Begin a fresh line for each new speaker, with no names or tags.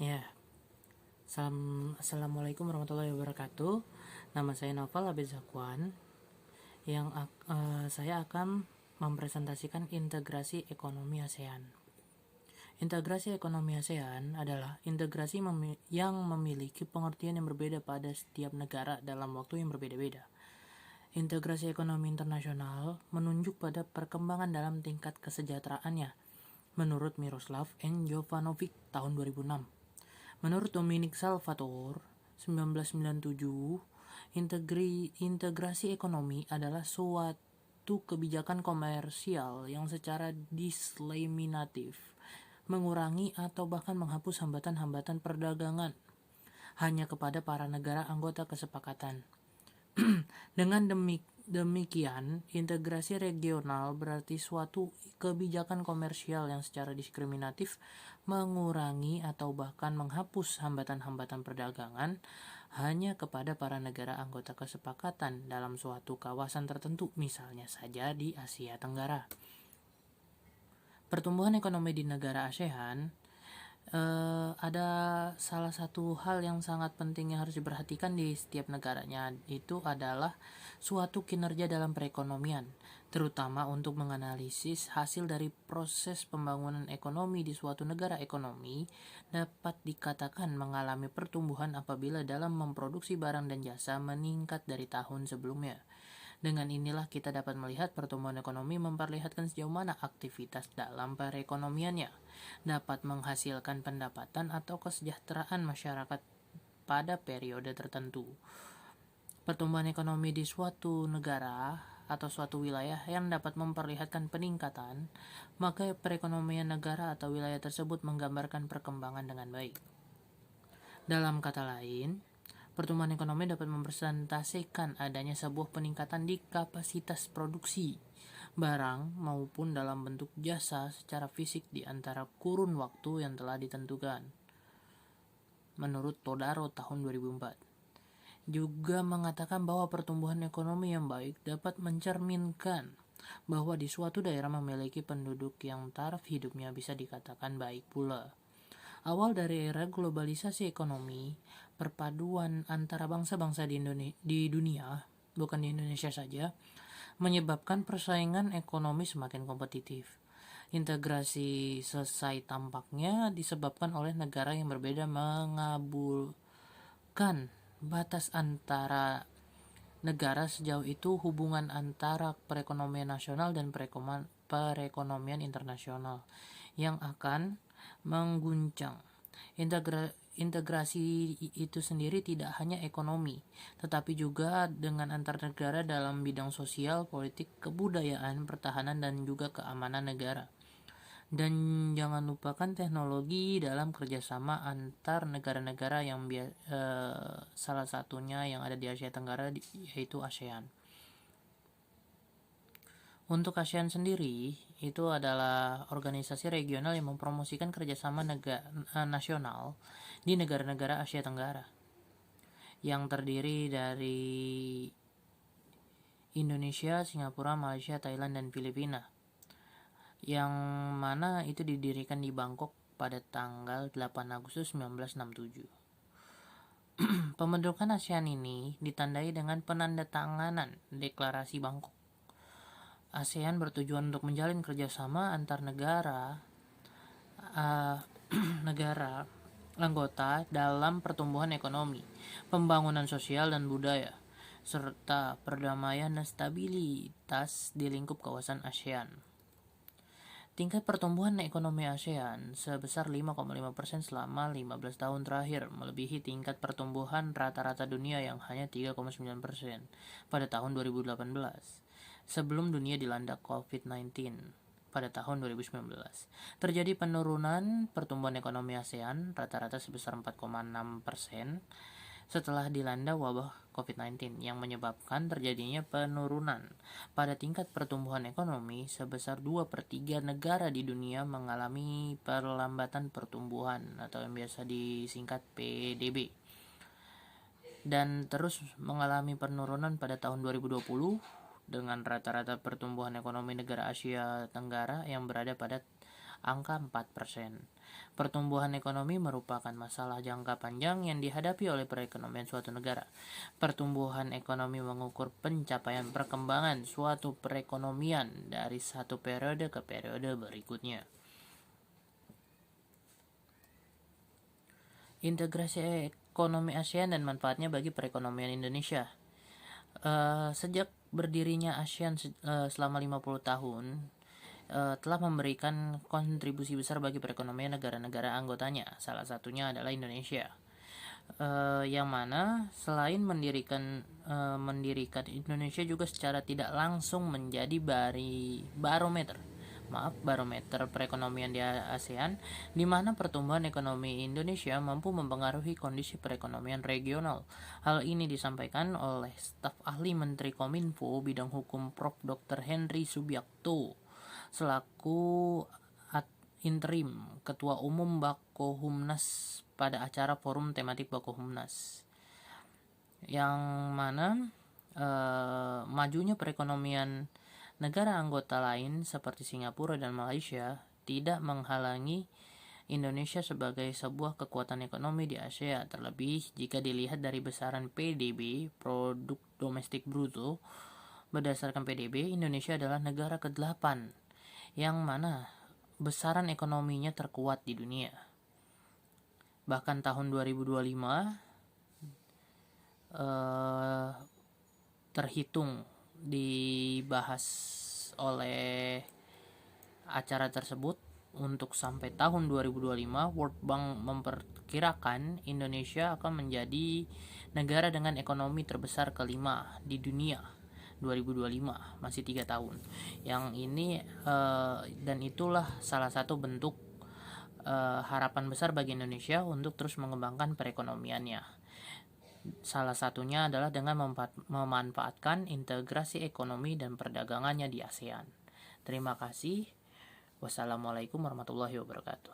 Ya, Assalamualaikum warahmatullahi wabarakatuh. Nama saya Naufal Abid Zakwan, yang saya akan mempresentasikan integrasi ekonomi ASEAN. Integrasi ekonomi ASEAN adalah integrasi yang memiliki pengertian yang berbeda pada setiap negara dalam waktu yang berbeda-beda. Integrasi ekonomi internasional menunjuk pada perkembangan dalam tingkat kesejahteraannya, menurut Miroslav N. Jovanovic tahun 2006. Menurut Dominic Salvatore 1997, integrasi ekonomi adalah suatu kebijakan komersial yang secara diskriminatif mengurangi atau bahkan menghapus hambatan-hambatan perdagangan hanya kepada para negara anggota kesepakatan. Dengan demikian, integrasi regional berarti suatu kebijakan komersial yang secara diskriminatif mengurangi atau bahkan menghapus hambatan-hambatan perdagangan hanya kepada para negara anggota kesepakatan dalam suatu kawasan tertentu, misalnya saja di Asia Tenggara. Pertumbuhan ekonomi di negara ASEAN ada salah satu hal yang sangat penting yang harus diperhatikan di setiap negaranya, itu adalah suatu kinerja dalam perekonomian, terutama untuk menganalisis hasil dari proses pembangunan ekonomi di suatu negara. Ekonomi dapat dikatakan mengalami pertumbuhan apabila dalam memproduksi barang dan jasa meningkat dari tahun sebelumnya. Dengan inilah kita dapat melihat pertumbuhan ekonomi memperlihatkan sejauh mana aktivitas dalam perekonomiannya dapat menghasilkan pendapatan atau kesejahteraan masyarakat pada periode tertentu. Pertumbuhan ekonomi di suatu negara atau suatu wilayah yang dapat memperlihatkan peningkatan, maka perekonomian negara atau wilayah tersebut menggambarkan perkembangan dengan baik. Dalam kata lain, pertumbuhan ekonomi dapat mempresentasikan adanya sebuah peningkatan di kapasitas produksi barang maupun dalam bentuk jasa secara fisik di antara kurun waktu yang telah ditentukan. Menurut Todaro tahun 2004, juga mengatakan bahwa pertumbuhan ekonomi yang baik dapat mencerminkan bahwa di suatu daerah memiliki penduduk yang taraf hidupnya bisa dikatakan baik pula. Awal dari era globalisasi ekonomi, perpaduan antara bangsa-bangsa di dunia, bukan di Indonesia saja, menyebabkan persaingan ekonomi semakin kompetitif. Integrasi selesai tampaknya disebabkan oleh negara yang berbeda mengabulkan batas antara negara. Sejauh itu hubungan antara perekonomian nasional dan perekonomian internasional yang akan mengguncang. Integrasi itu sendiri tidak hanya ekonomi, tetapi juga dengan antar negara dalam bidang sosial, politik, kebudayaan, pertahanan, dan juga keamanan negara. Dan jangan lupakan teknologi dalam kerjasama antar negara-negara yang salah satunya yang ada di Asia Tenggara, yaitu ASEAN. Untuk ASEAN sendiri, itu adalah organisasi regional yang mempromosikan kerjasama nasional di negara-negara Asia Tenggara, yang terdiri dari Indonesia, Singapura, Malaysia, Thailand, dan Filipina, yang mana itu didirikan di Bangkok pada tanggal 8 Agustus 1967. Pembentukan ASEAN ini ditandai dengan penandatanganan Deklarasi Bangkok. ASEAN bertujuan untuk menjalin kerjasama antar negara anggota dalam pertumbuhan ekonomi, pembangunan sosial dan budaya, serta perdamaian dan stabilitas di lingkup kawasan ASEAN. Tingkat pertumbuhan ekonomi ASEAN sebesar 5,5% selama 15 tahun terakhir, melebihi tingkat pertumbuhan rata-rata dunia yang hanya 3,9% pada tahun 2018, sebelum dunia dilanda COVID-19 pada tahun 2019. Terjadi penurunan pertumbuhan ekonomi ASEAN rata-rata sebesar 4,6% setelah dilanda wabah COVID-19 yang menyebabkan terjadinya penurunan pada tingkat pertumbuhan ekonomi. Sebesar 2/3 negara di dunia mengalami perlambatan pertumbuhan atau yang biasa disingkat PDB, dan terus mengalami penurunan pada tahun 2020 dengan rata-rata pertumbuhan ekonomi negara Asia Tenggara yang berada pada angka 4%. Pertumbuhan ekonomi merupakan masalah jangka panjang yang dihadapi oleh perekonomian suatu negara. Pertumbuhan ekonomi mengukur pencapaian perkembangan suatu perekonomian dari satu periode ke periode berikutnya. Integrasi ekonomi ASEAN dan manfaatnya bagi perekonomian Indonesia. Sejak berdirinya ASEAN selama 50 tahun, telah memberikan kontribusi besar bagi perekonomian negara-negara anggotanya. Salah satunya adalah Indonesia, yang mana selain mendirikan Indonesia juga secara tidak langsung menjadi barometer perekonomian di ASEAN, di mana pertumbuhan ekonomi Indonesia mampu mempengaruhi kondisi perekonomian regional. Hal ini disampaikan oleh staf ahli Menteri Kominfo bidang hukum Prof. Dr. Henry Subiakto selaku interim Ketua Umum Bakohumnas pada acara forum tematik Bakohumnas, yang mana majunya perekonomian negara anggota lain seperti Singapura dan Malaysia tidak menghalangi Indonesia sebagai sebuah kekuatan ekonomi di Asia, terlebih jika dilihat dari besaran PDB (Produk Domestik Bruto). Berdasarkan PDB, Indonesia adalah negara ke-8 yang mana besaran ekonominya terkuat di dunia. Bahkan tahun 2025 terhitung dibahas oleh acara tersebut. Untuk sampai tahun 2025, World Bank memperkirakan Indonesia akan menjadi negara dengan ekonomi terbesar kelima di dunia 2025, masih 3 tahun. Yang ini dan itulah salah satu bentuk harapan besar bagi Indonesia untuk terus mengembangkan perekonomiannya. Salah satunya adalah dengan memanfaatkan integrasi ekonomi dan perdagangannya di ASEAN. Terima kasih. Wassalamualaikum warahmatullahi wabarakatuh.